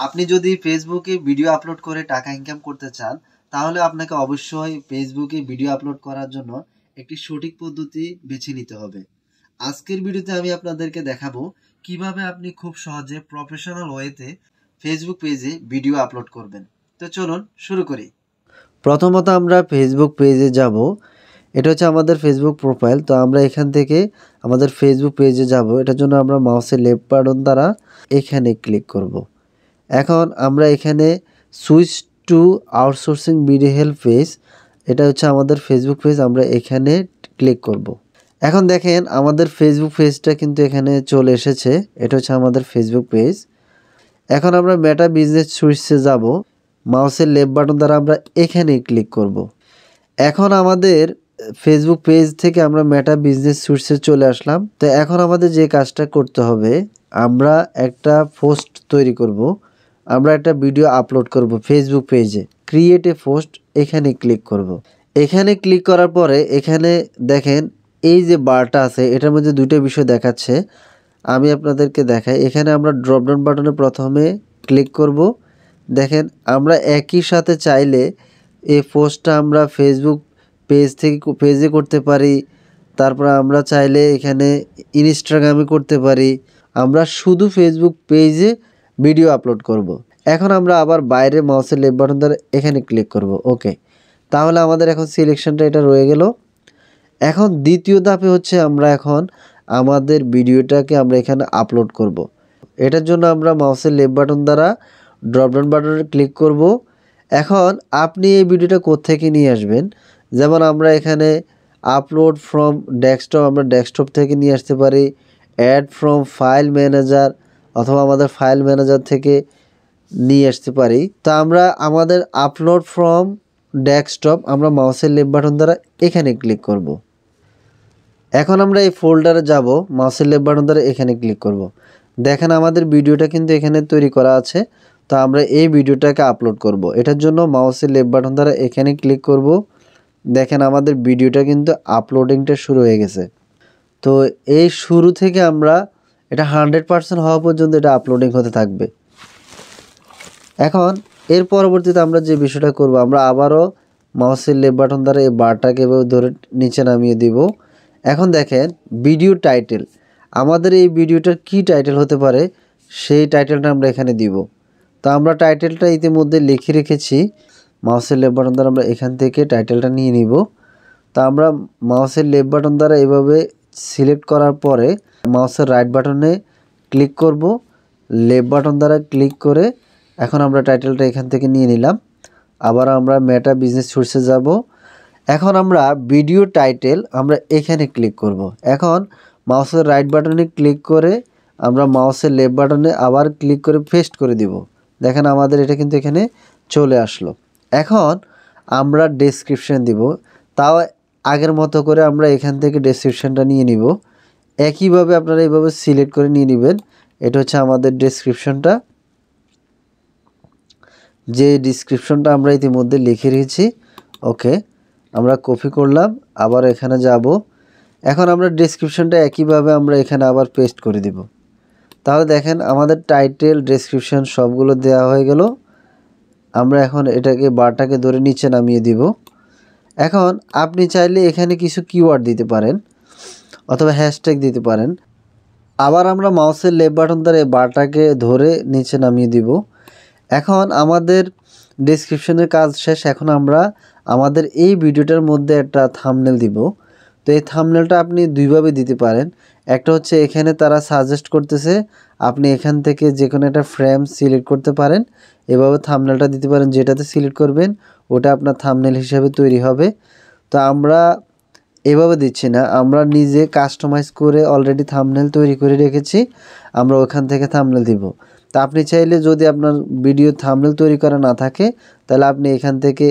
আপনি যদি ফেসবুকে ভিডিও আপলোড করে টাকা ইনকাম করতে চান, তাহলে আপনাকে অবশ্যই ফেসবুকে ভিডিও আপলোড করার জন্য একটি সঠিক পদ্ধতি বেছে নিতে হবে। আজকের ভিডিওতে আমি আপনাদেরকে দেখাবো কিভাবে আপনি খুব সহজে প্রফেশনাল ওয়েতে ফেসবুক পেজে ভিডিও আপলোড করবেন। তো চলুন শুরু করি। প্রথমত আমরা ফেসবুক পেজে যাব। এটা হচ্ছে আমাদের ফেসবুক প্রোফাইল। তো আমরা এখান থেকে আমাদের ফেসবুক পেজে যাব। এটার জন্য আমরা মাউসের লেফট বাটন দ্বারা এখানে ক্লিক করব। এখন আমরা এখানে switch to outsourcing video help page, এটা হচ্ছে আমাদের ফেসবুক পেজ, আমরা এখানে ক্লিক করব। এখন দেখেন আমাদের ফেসবুক পেজটা কিন্তু এখানে চলে এসেছে। এটা হচ্ছে আমাদের ফেসবুক পেজ। এখন আমরা মেটা বিজনেস সুইচে যাব। মাউসের লেফট বাটন দ্বারা আমরা এখানে ক্লিক করব। এখন আমাদের ফেসবুক পেজ থেকে আমরা মেটা বিজনেস সুইচে চলে আসলাম। তো এখন আমাদের যে কাজটা করতে হবে, আমরা একটা পোস্ট তৈরি করব, আমরা একটা ভিডিও আপলোড করব ফেসবুক পেজে। ক্রিয়েট এ পোস্ট, এখানে ক্লিক করব। এখানে ক্লিক করার পরে এখানে দেখেন এই যে বারটা আছে, এটার মধ্যে দুটো বিষয় দেখাচ্ছে। আমি আপনাদেরকে দেখাই। এখানে আমরা ড্রপডাউন বাটনে প্রথমে ক্লিক করব। দেখেন আমরা একই সাথে চাইলে এই পোস্টটা আমরা ফেসবুক পেজ থেকে পেজে করতে পারি, তারপর আমরা চাইলে এখানে ইনস্টাগ্রামে করতে পারি। আমরা শুধু ফেসবুক পেজে ভিডিও আপলোড করব। এখন আমরা আবার বাইরে মাউসের লেফট বাটন ধরে এখানে ক্লিক করব। ওকে, তাহলে আমাদের এখন সিলেকশনটা এটা রয়ে গেল। এখন দ্বিতীয় ধাপে হচ্ছে আমরা এখন আমাদের ভিডিওটাকে আমরা এখানে আপলোড করব। এটার জন্য আমরা মাউসের লেফট বাটন দ্বারা ড্রপডাউন বাটনে ক্লিক করব। এখন আপনি এই ভিডিওটা কোত্থেকে নিয়ে আসবেন, যেমন আমরা এখানে আপলোড ফ্রম ডেস্কটপ, আমরা ডেস্কটপ থেকে নিয়ে আসতে পারি, অ্যাড ফ্রম ফাইল ম্যানেজার অথবা আমাদের ফাইল ম্যানেজার থেকে নিয়ে আসতে পারি। তো আমরা আমাদের আপলোড ফ্রম ডেস্কটপ, আমরা মাউসের লেফট বাটন দ্বারা এখানে ক্লিক করব। এখন আমরা এই ফোল্ডারে যাব, মাউসের লেফট বাটন দ্বারা এখানে ক্লিক করব। দেখেন আমাদের ভিডিওটা কিন্তু এখানে তৈরি করা আছে। তো আমরা এই ভিডিওটাকে আপলোড করব। এটার জন্য মাউসের লেফট বাটন দ্বারা এখানে ক্লিক করব। দেখেন আমাদের ভিডিওটা কিন্তু আপলোডিংটা শুরু হয়ে গেছে। তো এই শুরু থেকে আমরা এটা 100% হওয়া পর্যন্ত এটা আপলোডিং হতে থাকবে। এখন এর পরবর্তীতে আমরা যে বিষয়টা করব, আমরা আবারও মাউসের লেফট বাটন দ্বারা এই বারটাকে এভাবে ধরে নিচে নামিয়ে দিব। এখন দেখেন ভিডিও টাইটেল, আমাদের এই ভিডিওটার কি টাইটেল হতে পারে সেই টাইটেলটা আমরা এখানে দিব। তো আমরা টাইটেলটা ইতিমধ্যে লিখে রেখেছি। মাউসের লেফট বাটন দ্বারা আমরা এখান থেকে টাইটেলটা নিয়ে নিব। তো আমরা মাউসের লেফট বাটন দ্বারা এভাবে সিলেক্ট করার পরে মাউসের রাইট বাটনে ক্লিক করব, লেফট বাটন দ্বারা ক্লিক করে এখন আমরা টাইটেলটা এখান থেকে নিয়ে নিলাম। আবার আমরা মেটা বিজনেস সোর্সে যাব। এখন আমরা ভিডিও টাইটেল আমরা এখানে ক্লিক করব। এখন মাউসের রাইট বাটনে ক্লিক করে আমরা মাউসের লেফট বাটনে আবার ক্লিক করে পেস্ট করে দিব। দেখেন আমাদের এটা কিন্তু এখানে চলে আসলো। এখন আমরা ডেসক্রিপশন দিব, তাও আগের মতো করে আমরা এখান থেকে ডেসক্রিপশনটা নিয়ে নিব। একইভাবে আপনারা এইভাবে সিলেক্ট করে নিয়ে নেবেন। এটা হচ্ছে আমাদের ডেসক্রিপশনটা, যে ডিসক্রিপশনটা আমরা ইতিমধ্যে লিখে রেখেছি। ওকে, আমরা কপি করলাম, আবার এখানে যাব। এখন আমরা ডেসক্রিপশনটা একইভাবে আমরা এখানে আবার পেস্ট করে দিব। তাহলে দেখেন আমাদের টাইটেল ডেসক্রিপশন সবগুলো দেওয়া হয়ে গেল। আমরা এখন এটাকে বারটাকে ধরে নিচে নামিয়ে দিব। এখন আপনি চাইলে এখানে কিছু কিওয়ার্ড দিতে পারেন অথবা হ্যাশট্যাগ দিতে পারেন। আবার আমরা মাউসের লেফট বাটন দ্বারা বারটাকে ধরে নিচে নামিয়ে দিব। এখন আমাদের ডেসক্রিপশনের কাজ শেষ। এখন আমরা আমাদের এই ভিডিওটার মধ্যে একটা থাম্বনেল দিব। তো এই থাম্বনেলটা আপনি দুইভাবে দিতে পারেন। একটা হচ্ছে এখানে তারা সাজেস্ট করতেছে, আপনি এখান থেকে যে কোনো একটা ফ্রেম সিলেক্ট করতে পারেন, এভাবে থাম্বনেলটা দিতে পারেন। যেটাতে সিলেক্ট করবেন ওটা আপনার থাম্বনেল হিসেবে তৈরি হবে। তো আমরা এভাবে দিচ্ছি না, আমরা নিজে কাস্টমাইজ করে অলরেডি থাম্বনেল তৈরি করে রেখেছি, আমরা ওখান থেকে থাম্বনেল দিব। তা আপনি চাইলে যদি আপনার ভিডিও থাম্বনেল তৈরি করা না থাকে, তাহলে আপনি এখান থেকে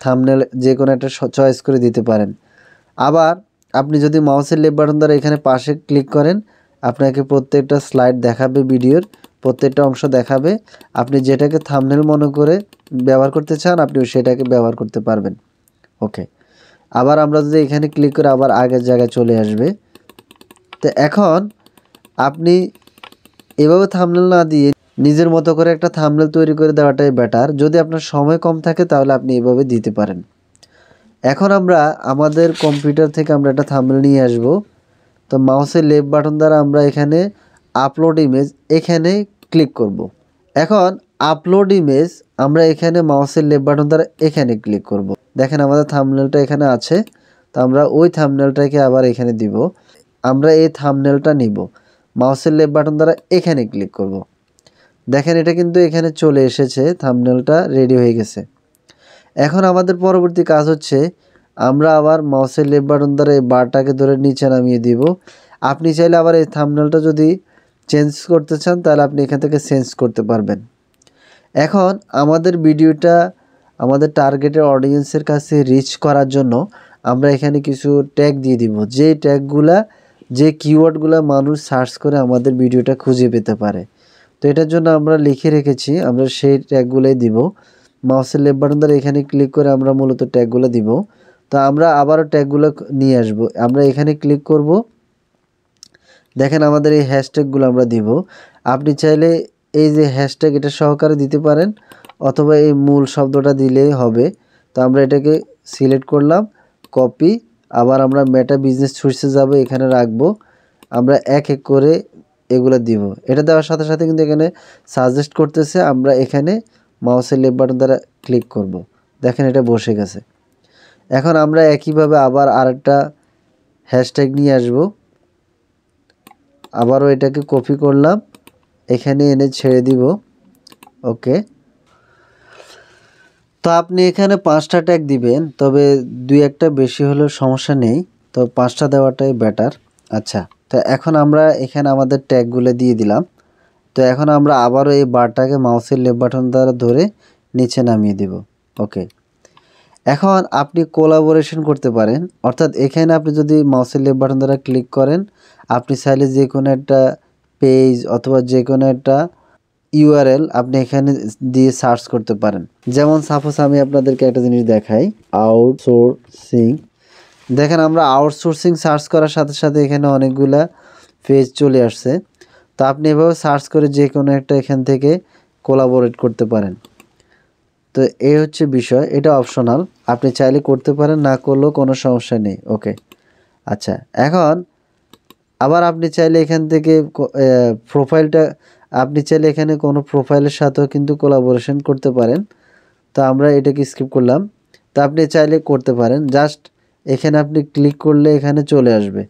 থাম্বনেল যে কোনো একটা চয়েস করে দিতে পারেন। আবার আপনি যদি মাউসের লেফট বাটন দ্বারা এখানে পাশে ক্লিক করেন, আপনাকে প্রত্যেকটা স্লাইড দেখাবে, ভিডিওর প্রত্যেকটা অংশ দেখাবে। আপনি যেটাকে থাম্বনেল মনে করে ব্যবহার করতে চান আপনি সেটাকে ব্যবহার করতে পারবেন। ওকে, আবার আমরা যদি এখানে ক্লিক করে আবার আগের জায়গায় চলে আসবে। তো এখন আপনি এভাবে থাম্বনেল না দিয়ে নিজের মতো করে একটা থাম্বনেল তৈরি করে দেওয়াটাই বেটার। যদি আপনার সময় কম থাকে তাহলে আপনি এভাবে দিতে পারেন। এখন আমরা আমাদের কম্পিউটার থেকে আমরা একটা থাম্বনেল নিয়ে আসব। তো মাউসের লেফট বাটন দ্বারা আমরা এখানে আপলোড ইমেজ এখানে ক্লিক করব। এখন আপলোড ইমেজ আমরা এখানে মাউসের লেফট বাটন দ্বারা এখানে ক্লিক করব। দেখেন আমাদের থাম্বনেলটা এখানে আছে। তো আমরা ওই থাম্বনেলটাকে আবার এখানে দিব। আমরা এই থাম্বনেলটা নিব, মাউসের লেফট বাটন দ্বারা এখানে ক্লিক করব। দেখেন এটা কিন্তু এখানে চলে এসেছে, থাম্বনেলটা রেডি হয়ে গেছে। এখন আমাদের পরবর্তী কাজ হচ্ছে আমরা আবার মাউসের লেফট বাটন দ্বারা এই বারটাকে ধরে নিচে নামিয়ে দিব। আপনি চাইলে আবার এই থাম্বনেলটা যদি চেঞ্জ করতে চান তাহলে আপনি এখান থেকে চেঞ্জ করতে পারবেন। এখন আমাদের ভিডিওটা আমাদের টার্গেটের অডিয়েন্সের কাছে রিচ করার জন্য আমরা এখানে কিছু ট্যাগ দিয়ে দিব, যে ট্যাগগুলা যে কিওয়ার্ডগুলো মানুষ সার্চ করে আমাদের ভিডিওটা খুঁজে পেতে পারে। তো এটার জন্য আমরা লিখে রেখেছি, আমরা সেই ট্যাগগুলোই দিব। মাউসের লেফট বাটন দ্বারা এখানে ক্লিক করে আমরা মূলত ট্যাগগুলো দিব। তো আমরা আবারও ট্যাগগুলো নিয়ে আসব। আমরা এখানে ক্লিক করব। দেখেন আমাদের এই হ্যাশট্যাগুলো আমরা দিব। আপনি চাইলে এই যে হ্যাশট্যাগ এটা সহকারে দিতে পারেন, অথবা এই মূল শব্দটা দিলেই হবে। তো আমরা এটাকে সিলেক্ট করলাম, কপি, আবার আমরা মেটা বিজনেস সুইচে যাব, এখানে রাখবো। আমরা এক এক করে এগুলো দিব। এটা দেওয়ার সাথে সাথে কিন্তু এখানে সাজেস্ট করতেছে, আমরা এখানে মাউসের লেফট বাটন দ্বারা ক্লিক করব। দেখেন এটা বসে গেছে। এখন আমরা একইভাবে আবার আরেকটা হ্যাশট্যাগ নিয়ে আসব। আবারও এটাকে কপি করলাম, এখানে এনে ছেড়ে দিব। ওকে, তো আপনি এখানে 5টা ট্যাগ দিবেন, তবে 2-1টা বেশি হলেও সমস্যা নেই। তো 5টা দেওয়াটাই বেটার। আচ্ছা, তো এখন আমরা এখানে আমাদের ট্যাগগুলো দিয়ে দিলাম। তো এখন আমরা আবারও এই বারটাকে মাউসের লেফট বাটন দ্বারা ধরে নিচে নামিয়ে দিব। ওকে, এখন আপনি কোলাবোরেশন করতে পারেন, অর্থাৎ এখানে আপনি যদি মাউসের লেফট বাটন দ্বারা ক্লিক করেন, আপনি চাইলে যে কোনো একটা পেজ অথবা যে কোনো একটা ইউআরএল আপনি এখানে দিয়ে সার্চ করতে পারেন। যেমন সাপোজ আমি আপনাদেরকে একটা জিনিস দেখাই, আউটসোর্সিং। দেখেন আমরা আউটসোর্সিং সার্চ করার সাথে সাথে এখানে অনেকগুলা পেজ চলে আসছে। তো আপনি এভাবে সার্চ করে যে কোনো একটা এখান থেকে কোলাবোরেট করতে পারেন। তো এই হচ্ছে বিষয়, এটা অপশনাল, আপনি চাইলে করতে পারেন, না করলেও কোনো সমস্যা নেই। ওকে, আচ্ছা, এখন আবার আপনি চাইলে এখান থেকে প্রোফাইলটা, আপনি চাইলে এখানে কোনো প্রোফাইলের সাথেও কিন্তু কোলাবোরেশন করতে পারেন। তো আমরা এটাকে স্কিপ করলাম। তো আপনি চাইলে করতে পারেন, জাস্ট এখানে আপনি ক্লিক করলে এখানে চলে আসবে।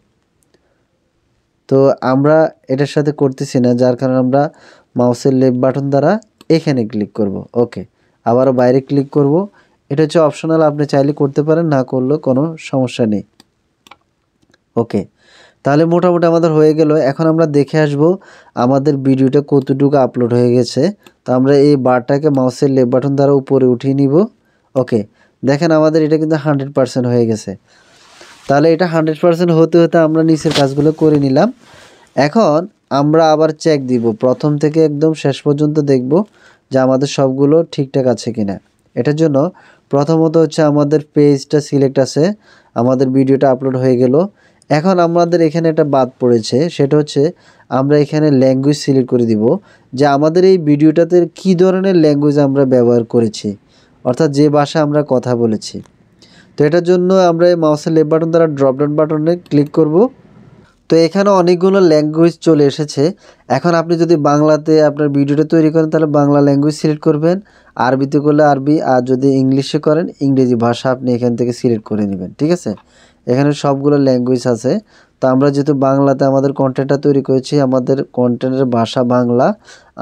তো আমরা এটার সাথে করতেছি না, যার কারণে আমরা মাউসের লেফট বাটন দ্বারা এখানে ক্লিক করব। ওকে, আবারও বাইরে ক্লিক করব। এটা হচ্ছে অপশনাল, আপনি চাইলে করতে পারেন, না করলেও কোনো সমস্যা নেই। ওকে, তাহলে মোটামুটি আমাদের হয়ে গেল। এখন আমরা দেখে আসব আমাদের ভিডিওটা কতটুকু আপলোড হয়ে গেছে। তো আমরা এই বারটাকে মাউসের লেফট বাটন দ্বারা উপরে উঠিয়ে নিব। ওকে, দেখেন আমাদের এটা কিন্তু 100% হয়ে গেছে। তাহলে এটা 100% হতে হতে আমরা নিচের কাজগুলো করে নিলাম। এখন আমরা আবার চেক দিব, প্রথম থেকে একদম শেষ পর্যন্ত দেখব যে আমাদের সবগুলো ঠিকঠাক আছে কিনা। এটার জন্য প্রথমত হচ্ছে আমাদের পেজটা সিলেক্ট আছে, আমাদের ভিডিওটা আপলোড হয়ে গেল। এখন আমাদের এখানে একটা বাদ পড়েছে, সেটা হচ্ছে আমরা এখানে ল্যাঙ্গুয়েজ সিলেক্ট করে দিব যে আমাদের এই ভিডিওটাতে কী ধরনের ল্যাঙ্গুয়েজ আমরা ব্যবহার করেছি, অর্থাৎ যে ভাষা আমরা কথা বলেছি। তো এটার জন্য আমরা এই মাউসের লেফট বাটন দ্বারা ড্রপডাউন বাটনে ক্লিক করব। তো এখানে অনেকগুলো ল্যাঙ্গুয়েজ চলে এসেছে। এখন আপনি যদি বাংলাতে আপনার ভিডিওটা তৈরি করেন তাহলে বাংলা ল্যাঙ্গুয়েজ সিলেক্ট করবেন, আরবিতে করলে আরবি, আর যদি ইংলিশে করেন ইংরেজি ভাষা আপনি এখান থেকে সিলেক্ট করে নেবেন। ঠিক আছে, এখানে সবগুলো ল্যাঙ্গুয়েজ আছে। তো আমরা যেহেতু বাংলাতে আমাদের কন্টেন্টটা তৈরি করেছি, আমাদের কন্টেন্টের ভাষা বাংলা,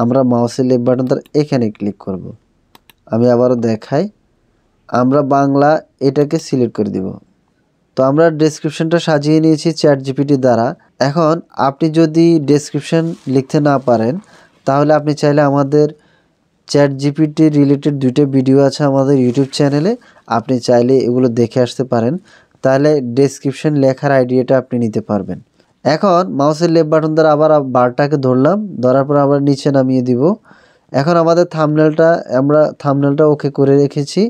আমরা মাউসের লেফট বাটন দ্বারা এখানে ক্লিক করব। আমি আবারও দেখাই, আমরা বাংলা এটাকে সিলেক্ট করে দিব। তো আমরা ডেসক্রিপশনটা সাজিয়ে নিয়েছি চ্যাট জিপিটি দ্বারা। এখন আপনি যদি ডেসক্রিপশন লিখতে না পারেন তাহলে আপনি চাইলে আমাদের চ্যাট জিপিটি রিলেটেড 2টা ভিডিও আছে আমাদের ইউটিউব চ্যানেলে, আপনি চাইলে এগুলো দেখে আসতে পারেন, তাহলে ডেসক্রিপশন লেখার আইডিয়াটা আপনি নিতে পারবেন। এখন মাউসের লেফট বাটন দ্বারা আবার বারটাকে ধরলাম, ধরার পর আবার নিচে নামিয়ে দিব। এখন আমাদের আমরা থাম্বনেলটা ওকে করে রেখেছি।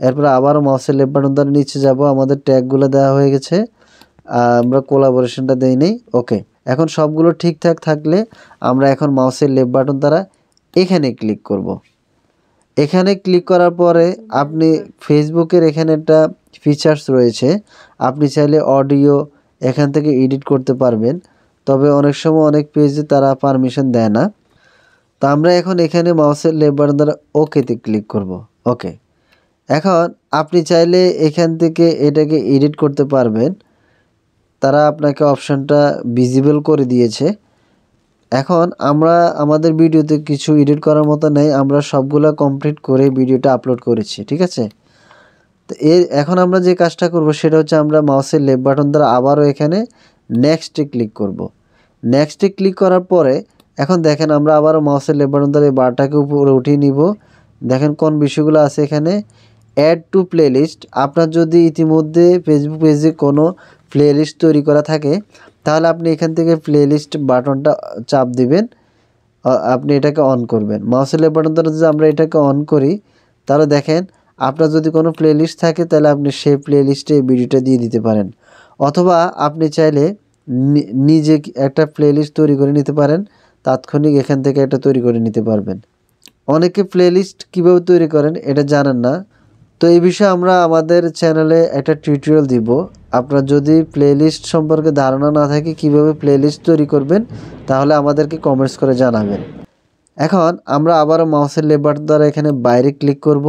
এরপর আবারও মাউসের লেফট বাটন দ্বারা নিচে যাব, আমাদের ট্যাগগুলো দেওয়া হয়ে গেছে, আমরা কোলাবোরেশনটা দেই নেই। ওকে, এখন সবগুলো ঠিকঠাক থাকলে আমরা এখন মাউসের লেফট বাটন দ্বারা এখানে ক্লিক করব। এখানে ক্লিক করার পরে আপনি ফেসবুকের এখানে একটা ফিচার্স রয়েছে, আপনি চাইলে অডিও এখান থেকে এডিট করতে পারবেন, তবে অনেক সময় অনেক পেজে তারা পারমিশন দেয় না। তো আমরা এখন এখানে মাউসের লেফট বাটন দ্বারা ওকেতে ক্লিক করব। ওকে, এখন আপনি চাইলে এখান থেকে এটাকে এডিট করতে পারবেন, তারা আপনাকে অপশানটা ভিজিবল করে দিয়েছে। এখন আমরা আমাদের ভিডিওতে কিছু এডিট করার মতো নেই, আমরা সবগুলো কমপ্লিট করে ভিডিওটা আপলোড করেছি, ঠিক আছে। তো এখন আমরা যে কাজটা করব সেটা হচ্ছে আমরা মাউসের লেফট বাটন দ্বারা আবারও এখানে নেক্সটে ক্লিক করব। নেক্সটে ক্লিক করার পরে এখন দেখেন আমরা আবারও মাউসের লেফট বাটন দ্বারা এই বারটাকে উপরে উঠিয়ে নিব। দেখেন কোন বিষয়গুলো আছে এখানে, অ্যাড টু প্লেলিস্ট। আপনার যদি ইতিমধ্যে ফেসবুক পেজে কোনো প্লেলিস্ট তৈরি করা থাকে তাহলে আপনি এখান থেকে প্লেলিস্ট বাটনটা চাপ দিবেন, আপনি এটাকে অন করবেন। মাউসের লেফট বাটন দ্বারা যদি আমরা এটাকে অন করি তাহলে দেখেন আপনার যদি কোনো প্লেলিস্ট থাকে তাহলে আপনি সেই প্লেলিস্টে এই ভিডিওটা দিয়ে দিতে পারেন, অথবা আপনি চাইলে নিজে একটা প্লেলিস্ট তৈরি করে নিতে পারেন, তাৎক্ষণিক এখান থেকে একটা তৈরি করে নিতে পারবেন। অনেকে প্লেলিস্ট কীভাবে তৈরি করেন এটা জানেন না, তো এই বিষয়ে আমরা আমাদের চ্যানেলে একটা টিউটোরিয়াল দিব। আপনার যদি প্লেলিস্ট সম্পর্কে ধারণা না থাকে কিভাবে প্লেলিস্ট তৈরি করবেন তাহলে আমাদেরকে কমেন্টস করে জানাবেন। এখন আমরা আবারও মাউসের লেফট বাটন দ্বারা এখানে বাইরে ক্লিক করব।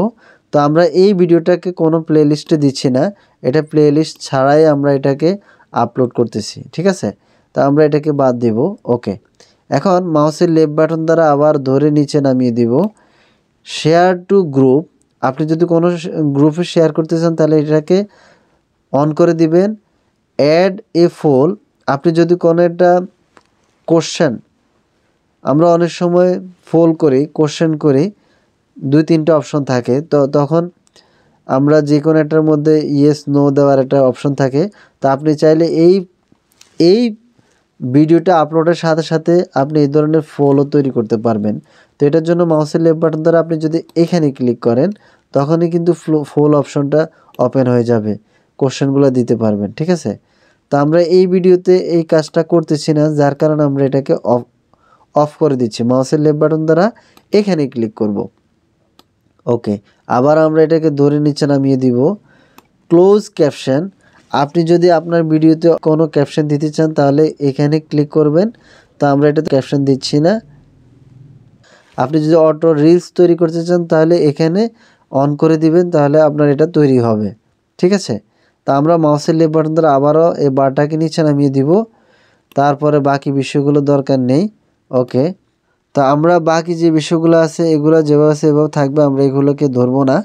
তো আমরা এই ভিডিওটাকে কোনো প্লেলিস্টে দিচ্ছি না, এটা প্লেলিস্ট ছাড়াই আমরা এটাকে আপলোড করতেছি, ঠিক আছে। তো আমরা এটাকে বাদ দেব। ওকে, এখন মাউসের লেফট বাটন দ্বারা আবার ধরে নিচে নামিয়ে দিব। শেয়ার টু গ্রুপ, আপনি যদি কোনো গ্রুপে শেয়ার করতে চান তাহলে এটাকে অন করে দিবেন। অ্যাড এ পোল, আপনি যদি কোনো একটা কোশ্চেন, আমরা অনেক সময় পোল করি, কোশ্চেন করি, 2-3টা অপশন থাকে, তো তখন আমরা যে কোনো একটার মধ্যে ইয়েস নো দেওয়ার একটা অপশন থাকে। তো আপনি চাইলে এই ভিডিওটা আপলোডের সাথে সাথে আপনি এই ধরনের পোলও তৈরি করতে পারবেন। তো এটার জন্য মাউসের লেফট বাটন দ্বারা আপনি যদি এখানে ক্লিক করেন তখনই কিন্তু পোল অপশনটা ওপেন হয়ে যাবে, কোশ্চেনগুলো দিতে পারবেন, ঠিক আছে। তো আমরা এই ভিডিওতে এই কাজটা করতেছি না, যার কারণে আমরা এটাকে অফ করে দিচ্ছি। মাউসের লেফট বাটন দ্বারা এখানে ক্লিক করব। ওকে, আবার আমরা এটাকে ধরে নিচে নামিয়ে দিব। ক্লোজ ক্যাপশন, আপনি যদি আপনার ভিডিওতে কোনো ক্যাপশন দিতে চান তাহলে এখানে ক্লিক করবেন। তো আমরা এটা ক্যাপশন দিচ্ছি না। আপনি যদি অটো রিলস তৈরি করতে চান তাহলে এখানে অন করে দিবেন, তাহলে আপনার এটা তৈরি হবে, ঠিক আছে। তা আমরা মাউসের লেফট বাটন দ্বারা আবারও এই বারটাকে নিচে নামিয়ে দিব, তারপরে বাকি বিষয়গুলো দরকার নেই। ওকে, তা আমরা বাকি যে বিষয়গুলো আছে এগুলো যেভাবে সেভাবে থাকবে, আমরা এগুলোকে ধরবো না।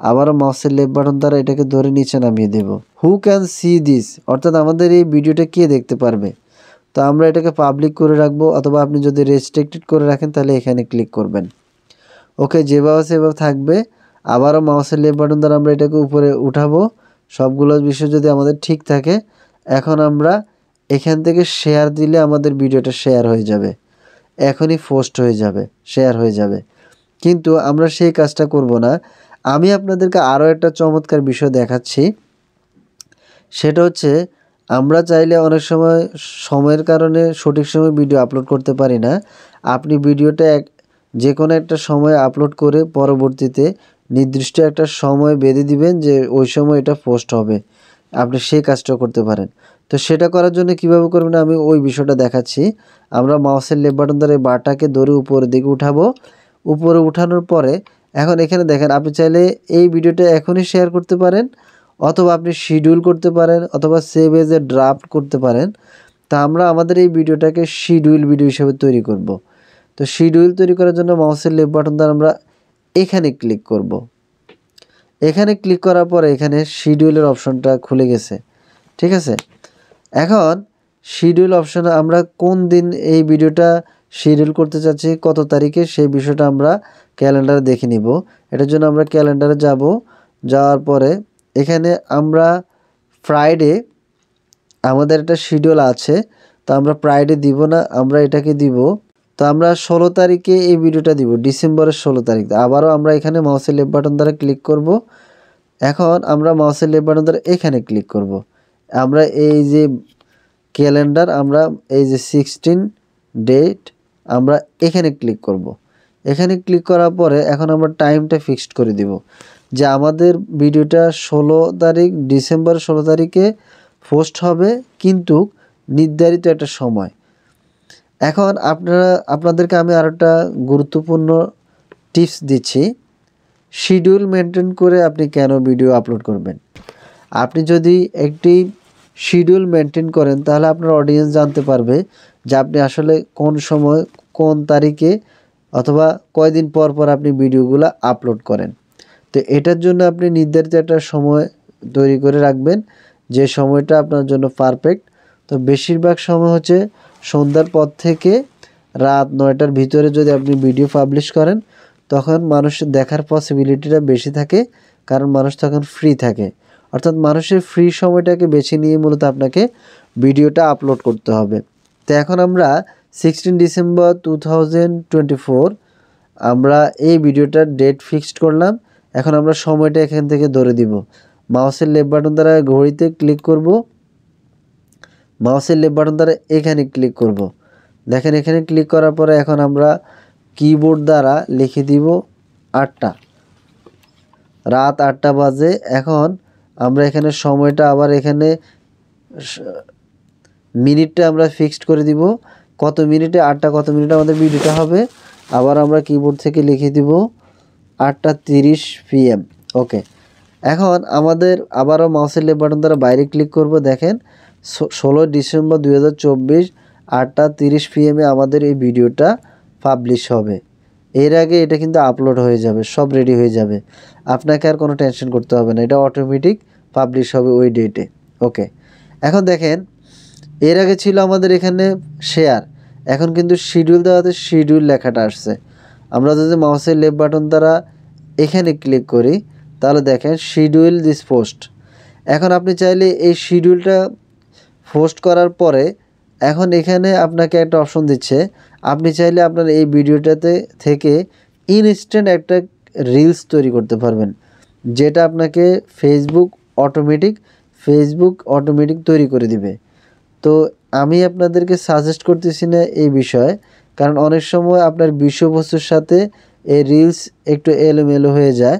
আবারও মাউসের লেফট বাটন দ্বারা এটাকে ধরে নিচে নামিয়ে দেব। হু ক্যান সি দিস, অর্থাৎ আমাদের এই ভিডিওটা কে দেখতে পারবে। তো আমরা এটাকে পাবলিক করে রাখবো, অথবা আপনি যদি রেস্ট্রিক্টেড করে রাখেন তাহলে এখানে ক্লিক করবেন। ওকে, যেভাবে সেভাবে থাকবে। আবারও মাউসের লেফট বাটন দ্বারা আমরা এটাকে উপরে উঠাবো, সবগুলো বিষয় যদি আমাদের ঠিক থাকে। এখন আমরা এখান থেকে শেয়ার দিলে আমাদের ভিডিওটা শেয়ার হয়ে যাবে, এখনই পোস্ট হয়ে যাবে, শেয়ার হয়ে যাবে। কিন্তু আমরা সেই কাজটা করব না। আমি আপনাদেরকে আরও একটা চমৎকার বিষয় দেখাচ্ছি, সেটা হচ্ছে আমরা চাইলে অনেক সময় সময়ের কারণে সঠিক সময় ভিডিও আপলোড করতে পারি না। আপনি ভিডিওটা যে কোনো একটা সময় আপলোড করে পরবর্তীতে নির্দিষ্ট একটা সময় বেঁধে দিবেন যে ওই সময় এটা পোস্ট হবে, আপনি সেই কাজটা করতে পারেন। তো সেটা করার জন্য কিভাবে করবেন আমি ওই বিষয়টা দেখাচ্ছি। আমরা মাউসের লেফট বাটন ধরে বারটাকে ধরে উপরের দিকে উঠাবো। উপরে উঠানোর পরে এখন এখানে দেখেন আপনি চাইলে এই ভিডিওটা এখনই শেয়ার করতে পারেন, অথবা আপনি শিডিউল করতে পারেন, অথবা সেভ এজ এ ড্রাফট করতে পারেন। তা আমরা আমাদের এই ভিডিওটাকে শিডিউল ভিডিও হিসেবে তৈরি করব। তো শিডিউল তৈরি করার জন্য মাউসের লেফট বাটন দ্বারা আমরা এখানে ক্লিক করব। এখানে ক্লিক করার পরে এখানে শিডিউলের অপশনটা খুলে গেছে, ঠিক আছে। এখন শিডিউল অপশনে আমরা কোন দিন এই ভিডিওটা শিডিউল করতে চাচ্ছি, কত তারিখে, সেই বিষয়টা আমরা ক্যালেন্ডারে দেখে নিব। এটার জন্য আমরা ক্যালেন্ডারে যাব, যাওয়ার পরে এখানে আমরা ফ্রাইডে, আমাদের একটা শিডিউল আছে, তো আমরা ফ্রাইডে দিব না, আমরা এটাকে দিব। তো আমরা 16 তারিখে এই ভিডিওটা দিব, ডিসেম্বরের 16 তারিখ। আবারও আমরা এখানে মাউসের লেফট বাটন দ্বারা ক্লিক করব। এখন আমরা মাউসের লেফট বাটন দ্বারা এখানে ক্লিক করব। আমরা এই যে ক্যালেন্ডার, আমরা এই যে 16 ডেট আমরা এখানে ক্লিক করব। এখানে ক্লিক করার পরে এখন আমরা টাইমটা ফিক্সড করে দিব যে আমাদের ভিডিওটা 16 তারিখ ডিসেম্বর 16 তারিখে পোস্ট হবে, কিন্তু নির্ধারিত একটা সময়। এখন আপনাদেরকে আমি আরেকটা গুরুত্বপূর্ণ টিপস দিচ্ছি। শিডিউল মেনটেন করে আপনি কেন ভিডিও আপলোড করবেন? আপনি যদি একটি শিডিউল মেনটেন করেন তাহলে আপনার অডিয়েন্স জানতে পারবে যে আপনি আসলে কোন সময় কোন তারিখে অথবা কয়দিন পর পর আপনি ভিডিওগুলো আপলোড করেন। তো এটার জন্য আপনি নির্ধারিত একটা সময় তৈরি করে রাখবেন, যে সময়টা আপনার জন্য পারফেক্ট। তো বেশিরভাগ সময় হচ্ছে সন্ধ্যার পর থেকে রাত 9টার ভিতরে যদি আপনি ভিডিও পাবলিশ করেন তখন মানুষের দেখার পসিবিলিটিটা বেশি থাকে, কারণ মানুষ তখন ফ্রি থাকে। অর্থাৎ মানুষের ফ্রি সময়টাকে বেছে নিয়ে মূলত আপনাকে ভিডিওটা আপলোড করতে হবে। তো এখন আমরা 16 ডিসেম্বর 2024 আমরা এই ভিডিওটার ডেট ফিক্সড করলাম। এখন আমরা সময়টা এখান থেকে ধরে দিব। মাউসের লেফট বাটন দ্বারা ঘড়িতে ক্লিক করব, মাউসের লেফট বাটন দ্বারা এখানে ক্লিক করব। দেখেন এখানে ক্লিক করার পরে এখন আমরা কিবোর্ড দ্বারা লিখে দিব 8টা, রাত 8টা বাজে। এখন আমরা এখানে সময়টা আবার এখানে মিনিটটা আমরা ফিক্সড করে দিব, কত মিনিটে 8টা কত মিনিটে আমাদের ভিডিওটা হবে। আবার আমরা কিবোর্ড থেকে লিখে দিব 8:30 PM। ওকে, এখন আমাদের আবারও মাউসের লেফট বাটন দ্বারা বাইরে ক্লিক করব। দেখেন 16 ডিসেম্বর 2024 8:30 PM আমাদের এই ভিডিওটা পাবলিশ হবে। এর আগে এটা কিন্তু আপলোড হয়ে যাবে, সব রেডি হয়ে যাবে, আপনাকে আর কোনো টেনশন করতে হবে না, এটা অটোমেটিক পাবলিশ হবে ওই ডেটে। ওকে, এখন দেখেন এর আগে ছিল আমাদের এখানে শেয়ার, এখন কিন্তু শিডিউল দেওয়াতে শিডিউল লেখাটা আসছে। আমরা যদি মাউসের লেফট বাটন দ্বারা এখানে ক্লিক করি তাহলে দেখেন শিডিউল দিস পোস্ট। এখন আপনি চাইলে এই শিডিউলটা পোস্ট করার পরে এখন এখানে আপনাকে একটা অপশন দিচ্ছে, আপনি চাইলে আপনার এই ভিডিওটাতে থেকে ইনস্ট্যান্ট একটা রিলস তৈরি করতে পারবেন, যেটা আপনাকে ফেসবুক অটোমেটিক তৈরি করে দিবে। তো আমি আপনাদেরকে সাজেস্ট করতেছি না এই বিষয়ে, কারণ অনেক সময় আপনার বিষয়বস্তুর সাথে এই রিলস একটু এলোমেলো হয়ে যায়।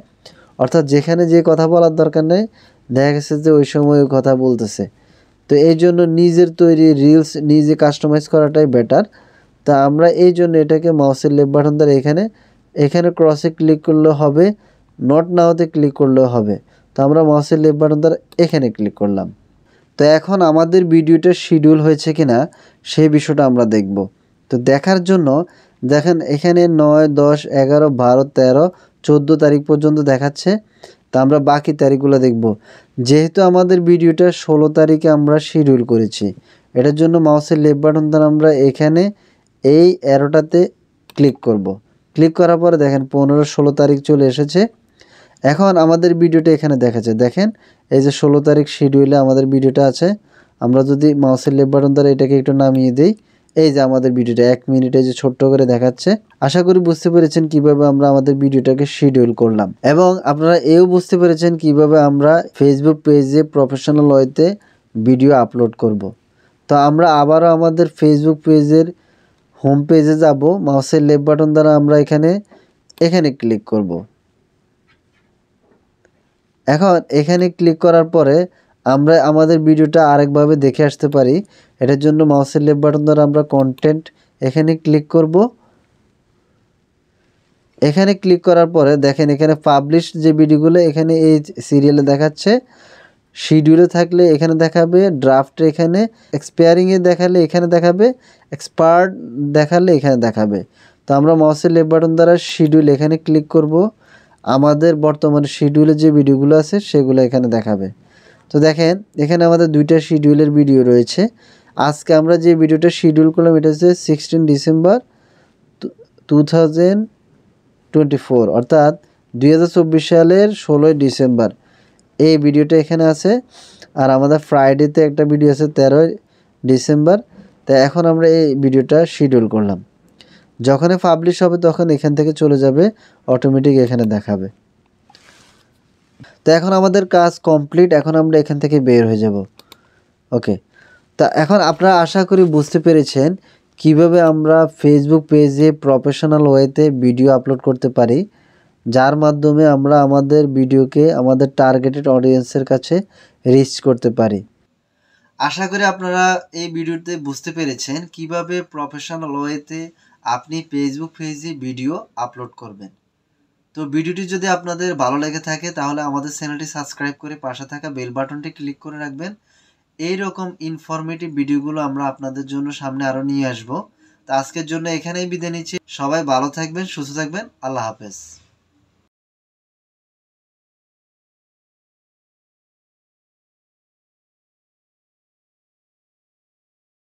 অর্থাৎ যেখানে যে কথা বলার দরকার নেই দেখা গেছে যে ওই সময় ওই কথা বলতেছে। তো এই জন্য নিজের তৈরি রিলস নিজে কাস্টমাইজ করাটাই বেটার। তা আমরা এই জন্য এটাকে মাউসের লেফট বাটন দ্বারা এখানে ক্রসে ক্লিক করলে হবে, নট নাওতে ক্লিক করলেও হবে। তো আমরা মাউসের লেফট বাটন দ্বারা এখানে ক্লিক করলাম। তো এখন আমাদের ভিডিওটা শিডিউল হয়েছে কিনা সেই বিষয়টা আমরা দেখব। তো দেখার জন্য দেখেন এখানে 9, 10, 11, 12, 13, 14 তারিখ পর্যন্ত দেখাচ্ছে। তা আমরা বাকি তারিখগুলো দেখব। যেহেতু আমাদের ভিডিওটা 16 তারিখে আমরা শিডিউল করেছি, এটার জন্য মাউসের লেফট বাটন দ্বারা আমরা এখানে এই অ্যারোটাতে ক্লিক করব। ক্লিক করার পরে দেখেন 15, 16 তারিখ চলে এসেছে। এখন আমাদের ভিডিওটা এখানে দেখাচ্ছে, দেখেন এই যে 16 তারিখ শিডিউলে আমাদের ভিডিওটা আছে। আমরা যদি মাউসের লেফট বাটন দ্বারা এটাকে একটু নামিয়ে দিই, এই যে আমাদের ভিডিওটা 1 মিনিটে যে ছোট্ট করে দেখাচ্ছে। আশা করি বুঝতে পেরেছেন কিভাবে আমরা আমাদের ভিডিওটাকে শিডিউল করলাম, এবং আপনারা এও বুঝতে পেরেছেন কিভাবে আমরা ফেসবুক পেজে প্রফেশনাল ওয়েতে ভিডিও আপলোড করব। তো আমরা আবারও আমাদের ফেসবুক পেজের হোম পেজে যাব, মাউসের লেফট বাটন দ্বারা আমরা এখানে ক্লিক করব। এখন এখানে ক্লিক করার পরে আমরা আমাদের ভিডিওটা আরেকভাবে দেখে আসতে পারি। এটার জন্য মাউসের লেফট বাটন দ্বারা আমরা কন্টেন্ট এখানে ক্লিক করব। এখানে ক্লিক করার পরে দেখেন এখানে পাবলিশ যে ভিডিওগুলো এখানে এই সিরিয়ালে দেখাচ্ছে, শিডিউলে থাকলে এখানে দেখাবে, ড্রাফটে এখানে, এক্সপায়ারিংয়ে দেখালে এখানে দেখাবে, এক্সপার্ট দেখালে এখানে দেখাবে। তো আমরা মাউসের লেফট বাটন দ্বারা শিডিউল এখানে ক্লিক করব। আমাদের বর্তমানে শিডিউলে যে ভিডিওগুলো আছে সেগুলো এখানে দেখাবে। তো দেখেন এখানে আমাদের 2টা শিডিউলের ভিডিও রয়েছে। আজকে আমরা যে ভিডিওটা শিডিউল করলাম এটা হচ্ছে 16 ডিসেম্বর 2024, অর্থাৎ 2024 সালের 16 ডিসেম্বর এই ভিডিওটা এখানে আছে। আর আমাদের ফ্রাইডেতে একটা ভিডিও আছে 13 ডিসেম্বর। তো এখন আমরা এই ভিডিওটা শিডিউল করলাম, যখনই পাবলিশ হবে তখন এখান থেকে চলে যাবে, অটোমেটিক এখানে দেখাবে। তো এখন আমাদের কাজ কমপ্লিট, এখন আমরা এখান থেকে বের হয়ে যাব। ওকে, তা এখন আপনারা আশা করি বুঝতে পেরেছেন কিভাবে আমরা ফেসবুক পেজে প্রফেশনাল ওয়েতে ভিডিও আপলোড করতে পারি, যার মাধ্যমে আমরা আমাদের ভিডিওকে আমাদের টার্গেটেড অডিয়েন্সের কাছে রিচ করতে পারি। আশা করি আপনারা এই ভিডিওতে বুঝতে পেরেছেন কিভাবে প্রফেশনাল ওয়েতে আপনি ফেসবুক পেজে ভিডিও আপলোড করবেন। তো ভিডিওটি যদি আপনাদের ভালো লেগে থাকে তাহলে আমাদের চ্যানেলটি সাবস্ক্রাইব করে পাশে থাকা বেল বাটনটি ক্লিক করে রাখবেন। এই রকম ইনফরমেটিভ ভিডিওগুলো আমরা আপনাদের জন্য সামনে আরও নিয়ে আসব। তো আজকের জন্য এখানেই বিদায় নিচ্ছি। সবাই ভালো থাকবেন, সুস্থ থাকবেন। আল্লাহ হাফেজ।